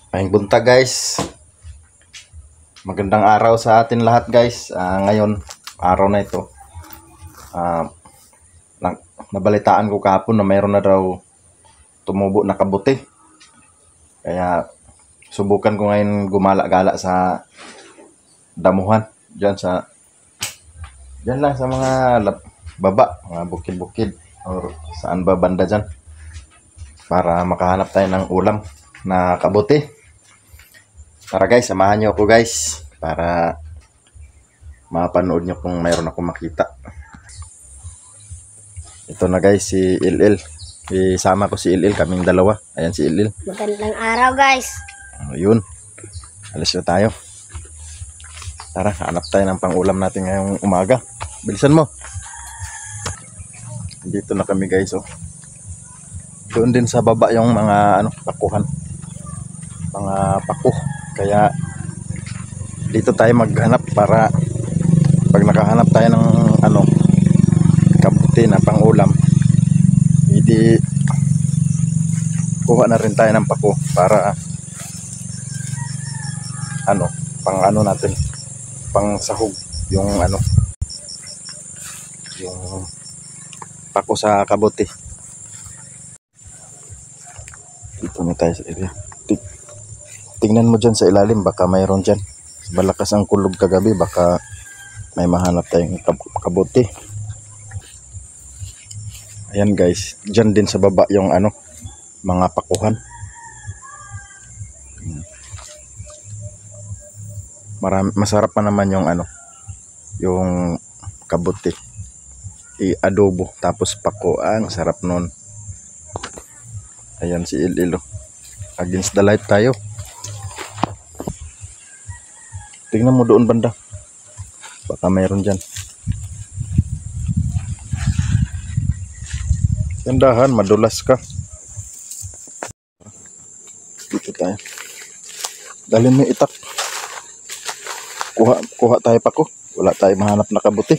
Maayong buntag guys. Magandang araw sa atin lahat guys. Ngayon, araw na ito. Nabalitaan ko kahapon na mayroon na daw tumubo na kabuti. Kaya subukan ko ngayon gumala-gala sa damuhan. Diyan lang sa mga baba, mga bukid-bukid. Or saan ba banda dyan. Para makahanap tayo ng ulam na kabuti. Tara guys, samahan nyo ako guys para mapanood nyo kung mayroon akong makita. Ito na guys, si Ilil. Isama ko si Ilil, kaming dalawa. Ayan si Ilil. Magandang araw guys. Ayun, alis na tayo. Tara, hanap tayo ng pang-ulam natin ngayong umaga. Bilisan mo. Dito na kami guys, oh. Doon din sa baba yung mga pakuhan. Mga pako. Kaya dito tayo maghanap para pag nakahanap tayo ng kabuti na pang-ulam, hindi kuha na rin tayo ng pako para pang natin, pang sahog yung yung pako sa kabuti. Dito na tayo sa area. Tingnan mo dyan sa ilalim, baka mayroon dyan. Malakas ang kulog kagabi, baka may mahanap tayong kabuti. Ayan guys, dyan din sa baba yung mga pakuhan. Masarap pa naman yung yung kabuti. I-adobo tapos pako, ang sarap nun. Ayan si Ililo. Against the light tayo. Tingnan mo doon banda. Baka mayroon dyan. Tandahan, madulas ka. Dito tayo. Dalhin mo yung itak. Kuha tayo pa ko. Wala tayo mahanap na kabuti.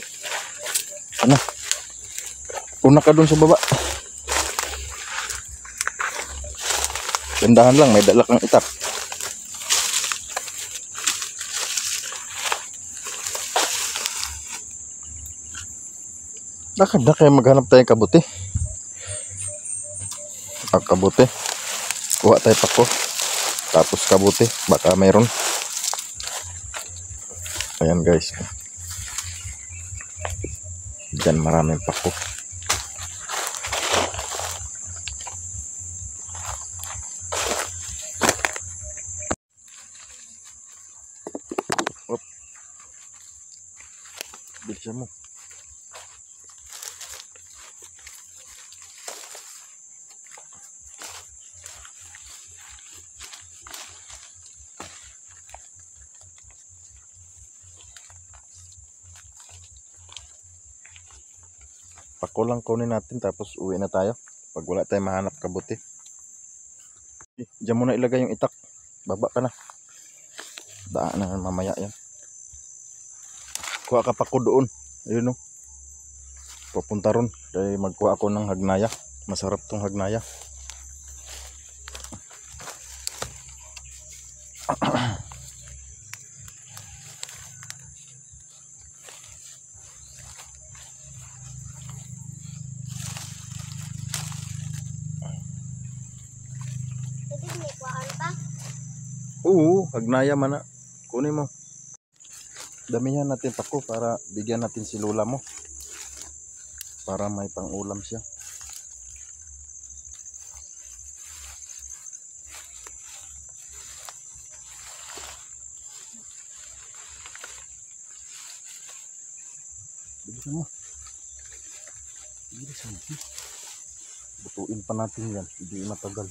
Una ka doon sa baba. Tandahan lang, may dala kang itak. Lakad na kayo maghanap tayo kabuti. Kabuti. Kuha tayo pako. Tapos kabuti. Baka mayroon. Ayan guys. Diyan maraming pako. Op. Bilisan mo. Pako lang kunin natin tapos uwi na tayo pag wala tayong mahanap kabuti. Diyan mo na ilagay yung itak. Baba ka na. Daan na mamaya yan. Kuha ka pako doon. Ayun o. Pupunta ron. Dahil magkuha ako ng hagnaya. Masarap tong hagnaya. Oo, hagnaya man na. Kunin mo. Damihan natin pako para bigyan natin si Lola mo. Para may pang-ulam siya. Bilisan mo. Bilisan mo. Butuin pa natin yan. Hindi matagal.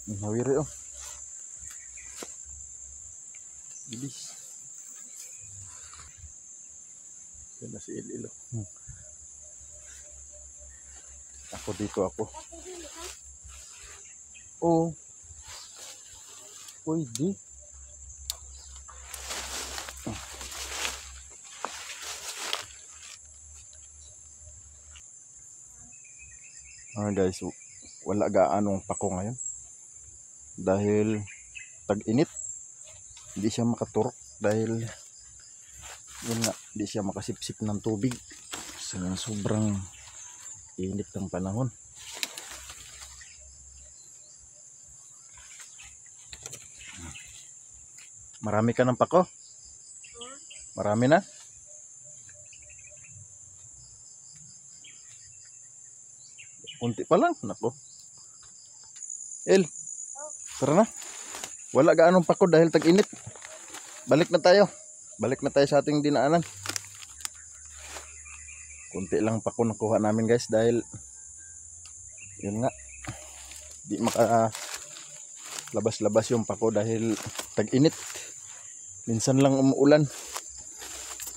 Hawiri oh. Bilis. Yan na si Ililo. Ako dito ako. Oo. Pwede. Guys, wala gaanong pako ngayon. Dahil tag-init. Hindi siya makaturok dahil yun nga, hindi siya makasipsip ng tubig. Sa sobrang init ng panahon. Marami ka ng pako? Marami na? Kunti pa lang, nako. El, tara na. Wala gaanong pako dahil tag-init. Balik na tayo. Balik na tayo sa ating dinaanan. Kunti lang pako nakuha namin guys dahil yun nga. Di maka labas-labas yung pako dahil tag-init. Minsan lang umuulan.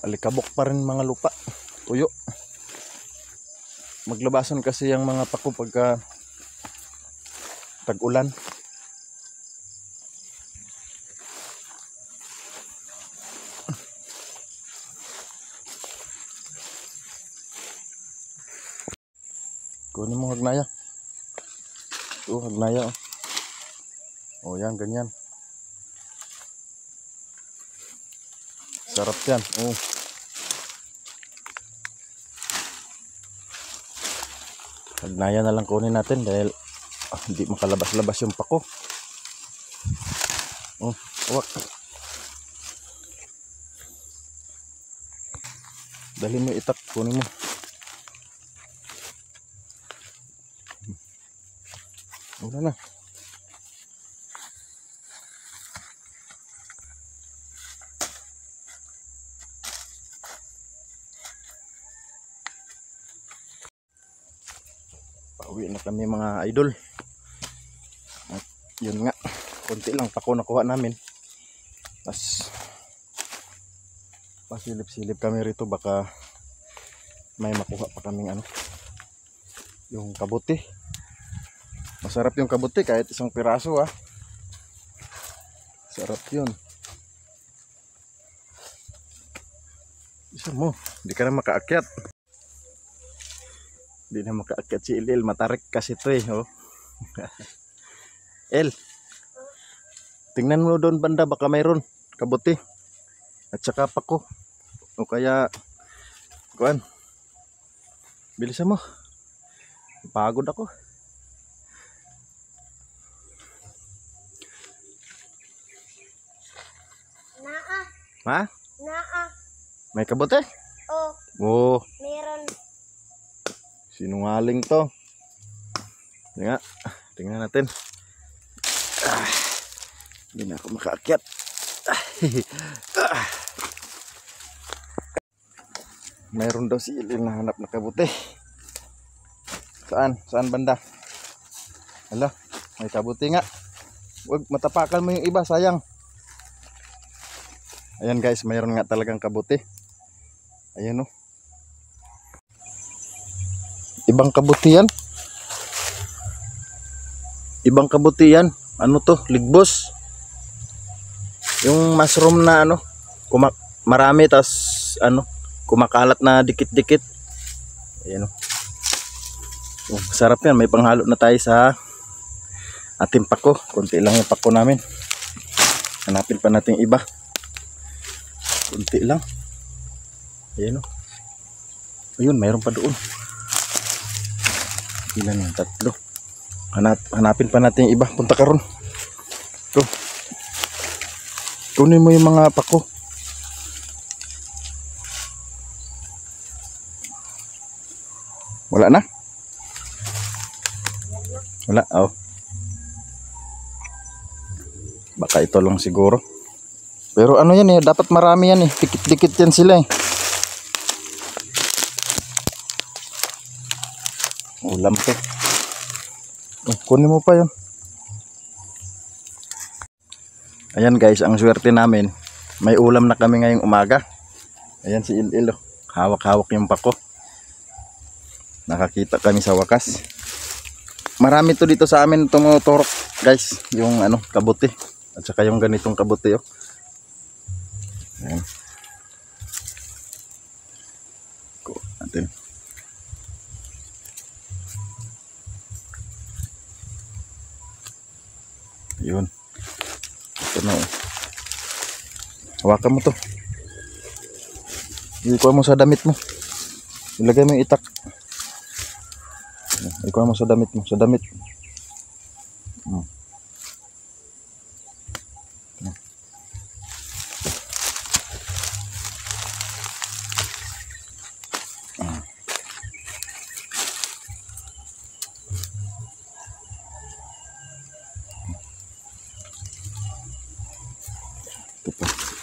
Alikabok pa rin mga lupa. Tuyo. Maglabasan kasi yung mga pako pagka tag-ulan. Kunin mo hagnaya. Ito hagnaya. Oh yan, ganyan. Sarap yan. Oh. Hagnaya na lang kunin natin dahil hindi makalabas-labas yung pako. Oh, wak. Dali mo itak, kunin mo. Wala na. Pauwi na kami mga idol. At yun nga, konti lang pako nakuha namin. Tapos pasilip-silip kami rito, baka may makuha pa kaming ano, yung kabuti. Masarap yung kabuti kahit isang piraso ah. Sarap yun. Isa mo, hindi ka na makaakyat. Hindi na makaakyat si El. Matarik kasi ito eh. Oh. El, tingnan mo doon banda, baka mayroon kabuti. At saka pako. O kaya, kuan. Bilisan mo. Pagod ako. Ha? Naa. May kabote? Oh, Oo. meron. Sinungaling to. Nga. Tingnan natin. Hindi na ako makaakyat. Mayroon daw si Ilil na hanap na kabote. Saan? Saan banda? Hala, may kabote nga. Huwag matapakan mo yung iba, sayang. Ayan guys, mayroon nga talagang kabuti. Ayan o. Ibang kabuti yan. Ibang kabuti yan. Ano to? Ligbos. Yung mushroom na ano, marami tas ano, kumakalat na dikit-dikit. Ayan o. Oh, sarap yan. May panghalo na tayo sa ating pako. Kunti lang yung pako namin. Hanapin pa natin iba. Kunti lang. Ayan o. Ayun, mayroon pa doon. Ilan yung tatlo. Hanapin pa natin yung iba. Punta ka ron. Ito. Kunin mo yung mga pako. Wala na? Wala. Oh. Baka ito lang siguro. Pero ano yan eh, dapat marami yan eh. Dikit-dikit yan sila eh. Ulam to. Oh, kunin mo pa yun. Ayan guys, ang swerte namin. May ulam na kami ngayong umaga. Ayan si Il-Il. Hawak-hawak yung pako. Nakakita kami sa wakas. Marami to dito sa amin tumuturok guys. Yung ano, kabuti. At saka yung ganitong kabuti oh. Ayan. Natin. Yun. Ito na. Hawakan mo to. Ikuha mo sa damit mo. Ilagay mo yung itak. Ikuha mo sa damit mo. Sa damit.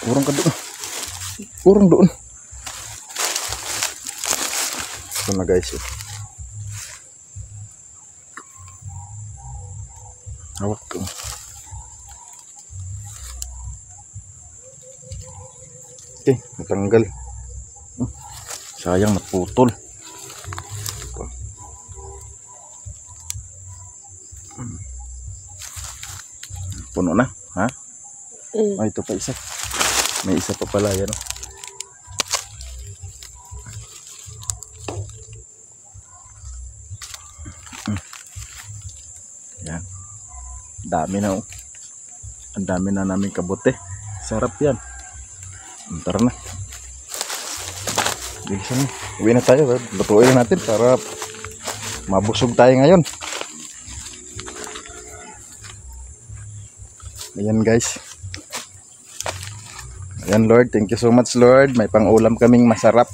Kurang ka doon. Kurang doon. Ito na guys. Hawak ko. Okay, natanggal. Sayang, naputol. Puno na, ha? Ay, ito pa isa. May isa pa pala yan. Yan. Dami na. Ang dami na namin kabote. Sarap yan. Tara na. Bilisan na. Uwi na tayo. Lutuin na natin para mabusog tayo ngayon. Ayan guys. Ayan Lord, thank you so much Lord. May pang-ulam kaming masarap.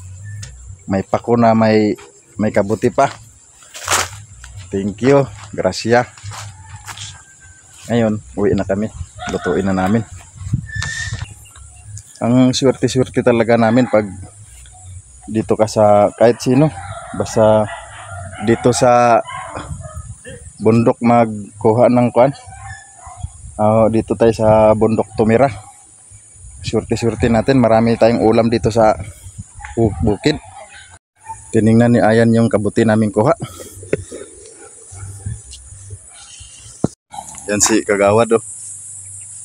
May pako na may kabuti pa. Thank you. Gracia. Ngayon, uwi na kami. Lutuin na namin. Ang swerte-swerte talaga namin pag dito ka sa kahit sino. Basta dito sa bundok magkuha ng kuan. Dito tayo sa bundok tumira. Swerte-swerte natin. Marami tayong ulam dito sa bukid. Tiningnan ni Ayan yung kabuti namin kuha. Yan si Kagawad oh.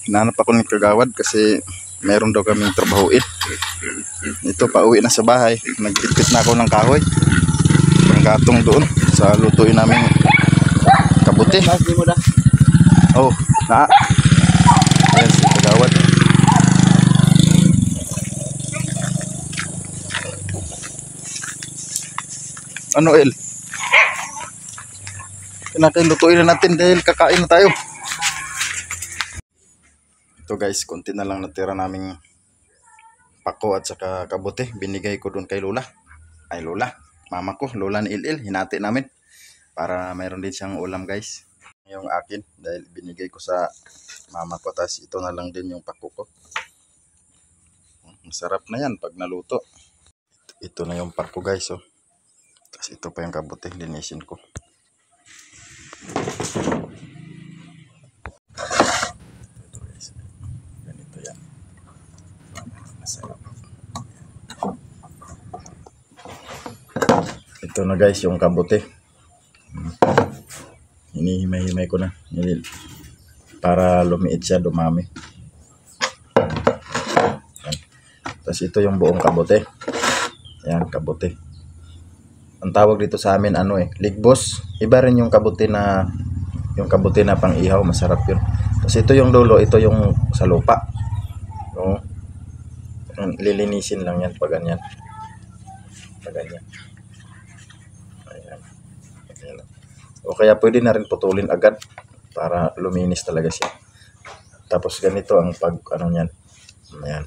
Hinahanap ako ng Kagawad kasi meron daw kaming trabahuin. Ito, pauwi na sa bahay. Nagtipit na ako ng kahoy. Panggatong doon sa lutuin namin kabuti. Oh, na. Yan si Kagawad. Ano El? Lutuin na natin dahil kakain na tayo. Ito guys, konti na lang natira naming pako at saka kabote. Binigay ko doon kay Lola. Ay Lola, mama ko, Lola ni Il. Hinati namin para mayroon din siyang ulam guys. Yung akin dahil binigay ko sa mama ko. Tapos ito na lang din yung pako ko. Masarap na yan pag naluto. Ito na yung pako guys oh. Tapos ito pa yung kabote, linisin ko. Ito guys. Ganito yan. Masarap. Ito na guys yung kabote. Hinihimay-himay ko na. Para lumiit siya, dumami. Tapos ito yung buong kabote. Ayan, kabote. Ang tawag dito sa amin ano ligbos. Iba rin yung kabuti na pang ihaw, masarap yun. Tapos ito yung dulo, ito yung sa lupa. No? Lilinisin lang yan pag ganyan. Pag ganyan. Ayan. Ayan. O kaya pwede na rin putulin agad para luminis talaga siya. Tapos ganito ang pag ano niyan. Ayan.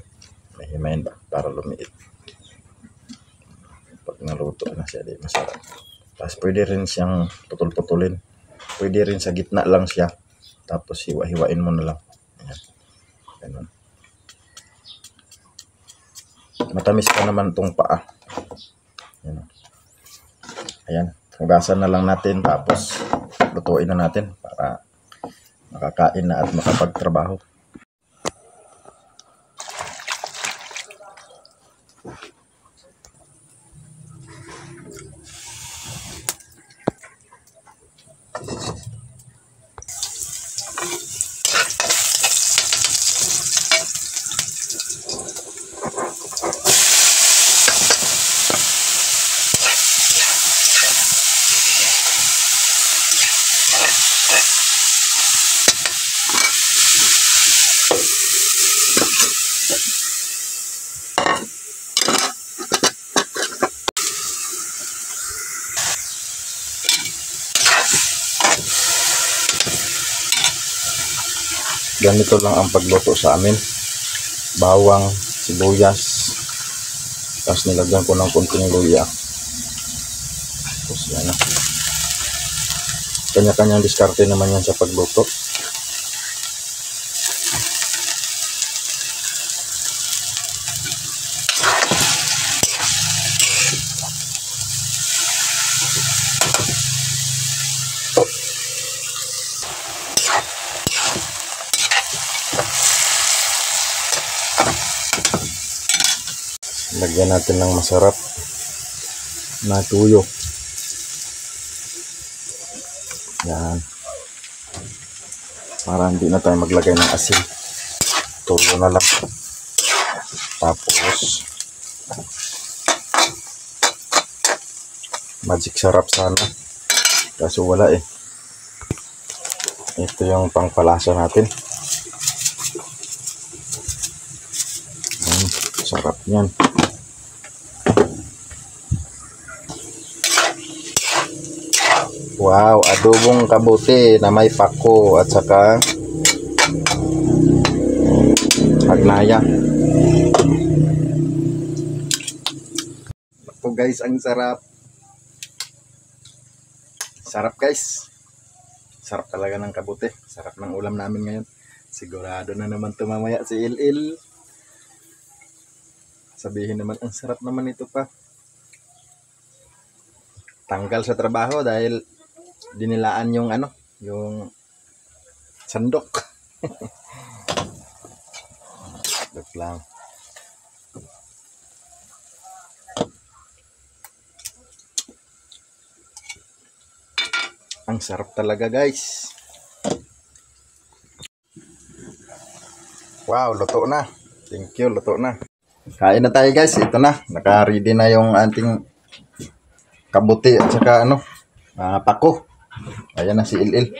May himayin ba para lumiit. Pag naluto na siya, di masarap. Tapos pwede rin siyang putol-putulin. Pwede rin sa gitna lang siya. Tapos hiwa-hiwain mo na lang. Ayan. Ganun. Matamis pa naman itong paa. Ayan. Ayan. Hugasan na lang natin. Tapos lutuin na natin para makakain na at makapagtrabaho. Ganito lang ang pagluto sa amin. Bawang, sibuyas, tapos nilagyan ko ng konting luya. Tapos yan na. Kanya-kanyang diskarte naman yan sa pagluto. Lagyan natin ng masarap na tuyo. Yan. Para hindi na tayo maglagay ng asin. Tuyo na lang. Tapos magic sarap sana. Kaso wala eh. Ito yung pangpalasa natin. Sarap yan. Wow, adobong kabuti na may pako at saka hagnaya. Ito guys, ang sarap. Sarap guys. Sarap talaga ng kabuti. Sarap ng ulam namin ngayon. Sigurado na naman tumamaya si Il. Sabihin naman, ang sarap naman ito pa. Tanggal sa trabaho dahil dinilaan yung yung sandok. Look lang. Ang sarap talaga guys. Wow, luto na. Thank you, luto na. Kain na tayo guys. Ito na. Naka-ready na yung ating kabuti at saka pako. Ayan na si Il.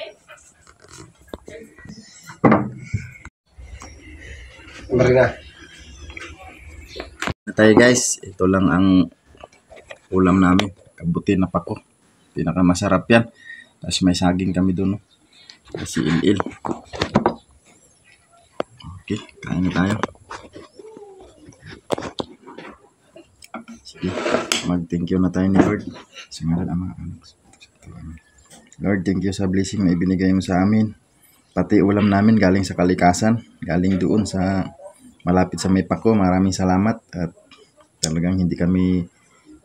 Marina. Tayo guys, ito lang ang ulam namin. Kabuti na pako. Pinakamasarap yan. Tapos may saging kami doon. Si Il. Okay, kain na tayo. Sige, mag-thank you na tayo ni Lord. Sa ngalan Ama, Anak, Lord, thank you sa blessing na ibinigay mo sa amin. Pati ulam namin galing sa kalikasan, galing doon sa malapit sa may pako. Maraming salamat at talagang hindi kami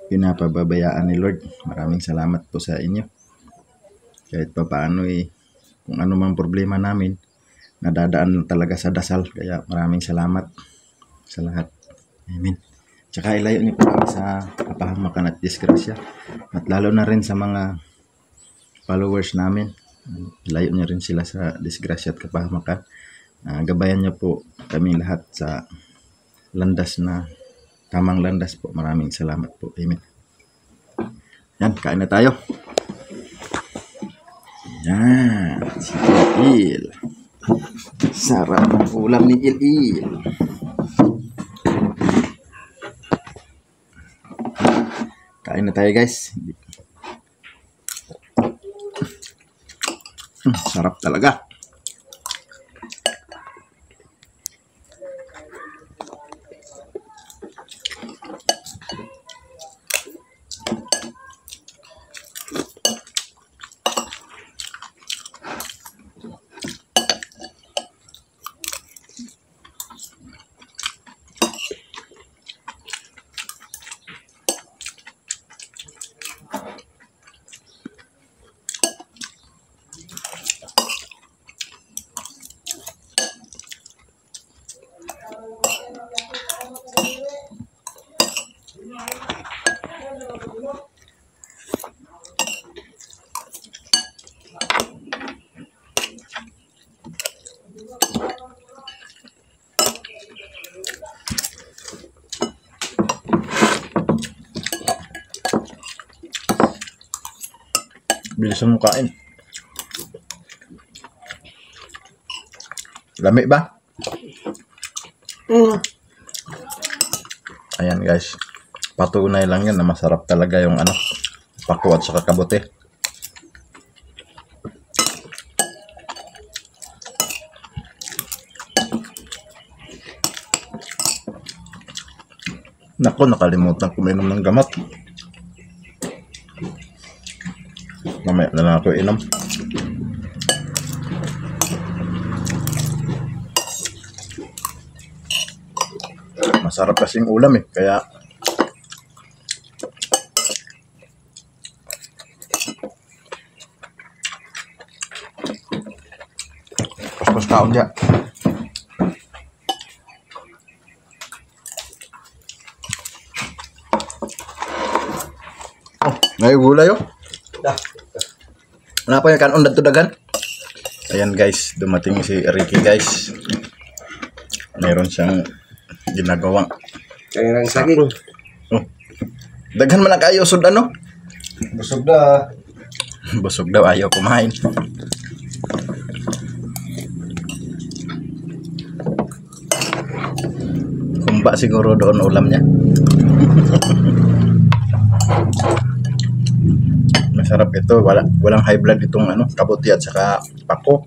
pinapababayaan ni Lord. Maraming salamat po sa inyo. Kahit pa paano kung ano mang problema namin, nadadaan talaga sa dasal. Kaya maraming salamat sa lahat. Amen. Tsaka ilayo niyo po kami sa kapahamakan at disgrasya. At lalo na rin sa mga followers namin. Ilayo niyo rin sila sa disgrasya at kapahamakan. Gabayan niyo po kami lahat sa landas na tamang landas po. Maraming salamat po. Amen. Yan, kain na tayo. Yan, si Il. Sarap ng ulam ni Il. Kain na tayo guys. Sarap talaga. Bilisan mo kain. Lami ba? Ayan guys. Patunay lang yan na masarap talaga yung pako at saka kabote. Nako, nakalimutan ko mainom ng gamot. Mamaya na lang ako inom. Masarap kasing ulam eh, kaya pas kaon dia. Oh, ngayon gulay oh. Kenapa ya kanon datu dagan? Ayan guys, dumating si Ricky guys. Meron siyang ginagawang Kailangan saging. Oh. Daghan man ang kayo sud ano? Busog na. Busog daw, ayaw kumain. Kumba siguro doon ulam niya. Masarap ito, walang high blood itong ano, kabuti at saka pako.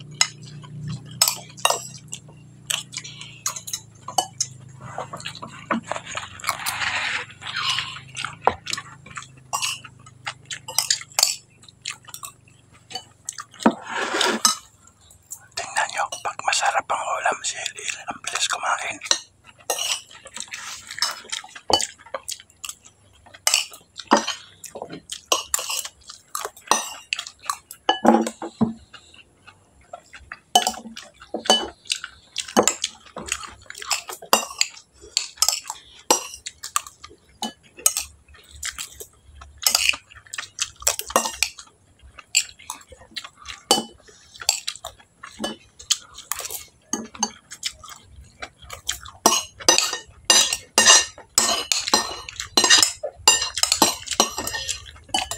Tingnan nyo, pag masarap ang ulam si Lil, ang bilis kumain.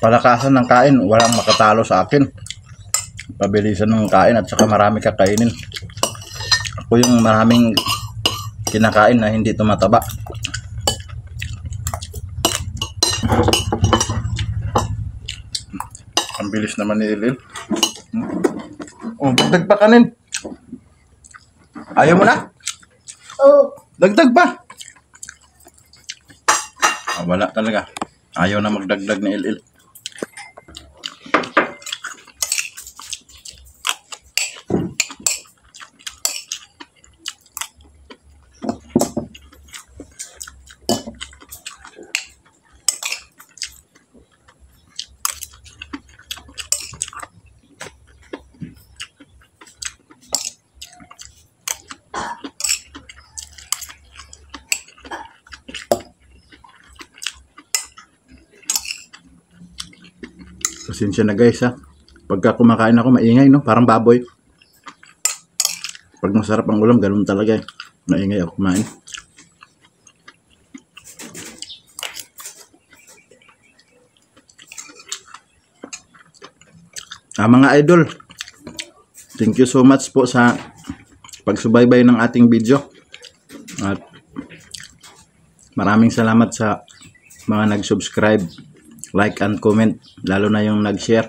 Palakasan ng kain, walang makatalo sa akin. Pabilisan ng kain at saka marami kakainin. Ako yung maraming kinakain na hindi tumataba. Ang bilis naman ni Ilil. Oh, dagdag pa kanin. Ayaw mo na? Oh, Dagdag pa. Ah, wala talaga. Ayaw na magdagdag ni Ilil. Pasensya na guys ha. Pagka kumakain ako maingay no, parang baboy. Pag masarap ang ulam, ganun talaga eh. Maingay ako kumain. Mga idol, thank you so much po sa pagsubaybay ng ating video. At maraming salamat sa mga nag-subscribe, like and comment, lalo na yung nag-share.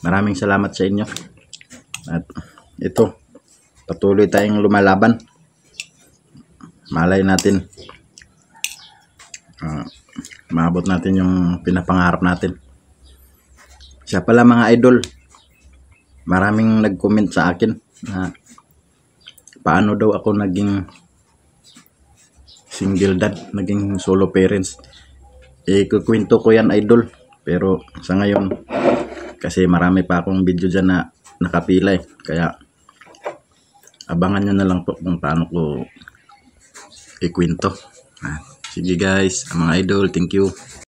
Maraming salamat sa inyo. At ito, patuloy tayong lumalaban. Malay natin maabot natin yung pinapangarap natin. Siya pala mga idol, maraming nag-comment sa akin na paano daw ako naging single dad, naging solo parents. Kukwento ko yan idol, pero sa ngayon kasi marami pa akong video dyan na nakapila eh. Kaya abangan nyo na lang po kung paano ko ikwento. Sige guys, mga idol, thank you.